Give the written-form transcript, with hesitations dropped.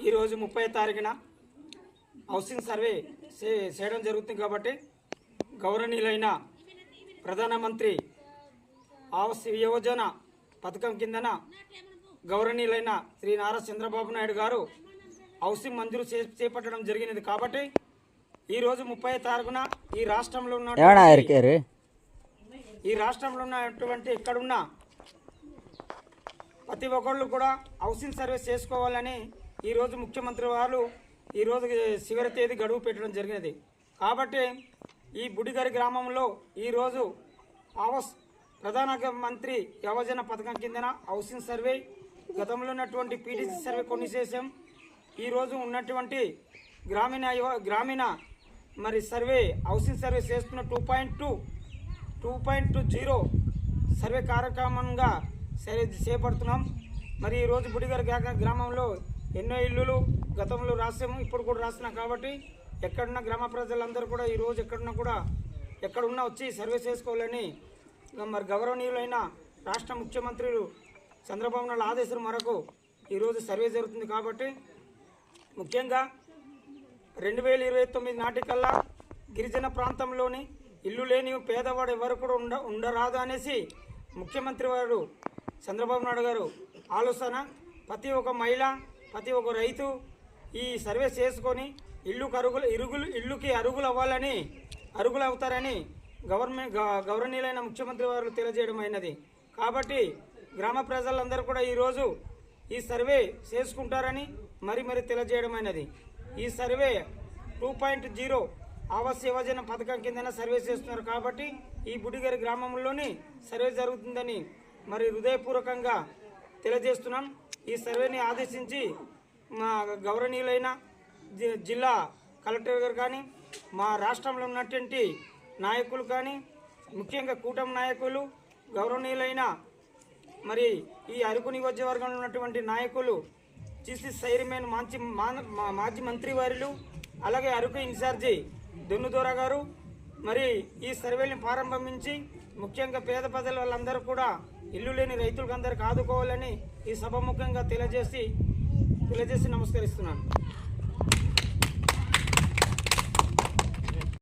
ఈరోజు 30వ తారీఖున housing survey చేయడం జరుగుతుంది కాబట్టి గౌరవనీయులైన ప్రధానమంత్రి ఆవాస్ యోజన పథకం కిందన గౌరవనీయులైన శ్రీ నారా చంద్రబాబు నాయుడు గారు హౌసింగ్ మంజూరు చేపట్టడం జరిగినది కాబట్టి ఈరోజు 30వ తారీఖున ఈ రాష్ట్రంలో ఉన్నటువంటి ఇక్కడున్న ప్రతి ఒక్కళ్ళు కూడా హౌసింగ్ సర్వే చేసుకోవాలని ఈరోజు ముఖ్యమంత్రి వారు ఈరోజు చివరి తేదీ గడువు పెట్టడం జరిగినది కాబట్టి ఈ బుడిగరి గ్రామంలో ఈరోజు ఆవాస్ ప్రధాన మంత్రి యోజన పథకం కిందన హౌసింగ్ సర్వే గతంలో ఉన్నటువంటి పీడీసీ సర్వే కొన్ని చేసాం. ఈరోజు ఉన్నటువంటి గ్రామీణ మరి సర్వే హౌసింగ్ సర్వే చేస్తున్న 2.20 సర్వే కార్యక్రమంగా చేపడుతున్నాం. మరి ఈరోజు బుడిగర్ గ్రామంలో ఎన్నో ఇల్లులు గతంలో రాసాము, ఇప్పుడు కూడా రాస్తున్నాం కాబట్టి ఎక్కడున్న గ్రామ ప్రజలందరూ కూడా ఈరోజు ఎక్కడున్నా వచ్చి సర్వే చేసుకోవాలని మరి గౌరవనీయులైన రాష్ట్ర ముఖ్యమంత్రులు చంద్రబాబు నాయుడు ఆదేశాల మేరకు ఈరోజు సర్వే జరుగుతుంది. కాబట్టి ముఖ్యంగా 2029 నాటికల్లా గిరిజన ప్రాంతంలోని ఇల్లు లేని పేదవాడు ఎవరు కూడా ఉండరాదు అనేసి ముఖ్యమంత్రి వారు చంద్రబాబు నాయుడు గారు ఆలోచన. ప్రతి ఒక్క మహిళ, ప్రతి ఒక్క రైతు ఈ సర్వే చేసుకొని ఇల్లుకి అరుగులు అవ్వాలని, అరుగులు అవుతారని గౌరవనీయులైన ముఖ్యమంత్రి వారు తెలియజేయడం అయినది. కాబట్టి గ్రామ ప్రజలందరూ కూడా ఈరోజు ఈ సర్వే చేసుకుంటారని మరి తెలియజేయడం అయినది. ఈ సర్వే 2.0 ఆవాస్ యోజన పథకం కింద సర్వే చేస్తున్నారు కాబట్టి ఈ బుడిగరి గ్రామంలోని సర్వే జరుగుతుందని మరి హృదయపూర్వకంగా తెలియజేస్తున్నాం. ఈ సర్వేని ఆదేశించి మా గౌరవనీయులైన జిల్లా కలెక్టర్ గారు కానీ, మా రాష్ట్రంలో ఉన్నటువంటి నాయకులు కానీ, ముఖ్యంగా కూటమి నాయకులు, గౌరవనీయులైన మరి ఈ అరకు నియోజకవర్గంలో ఉన్నటువంటి నాయకులు, జీసీ చైర్మన్ మాజీ మంత్రివర్యులు, అలాగే అరకు ఇన్ఛార్జి దొన్నుదోర గారు మరి ఈ సర్వేని ప్రారంభించి ముఖ్యంగా పేద ప్రజల వాళ్ళందరూ కూడా ఇల్లు లేని రైతులకు అందరికీ ఆదుకోవాలని ఈ సభాముఖంగా తెలియజేసి నమస్కరిస్తున్నాను.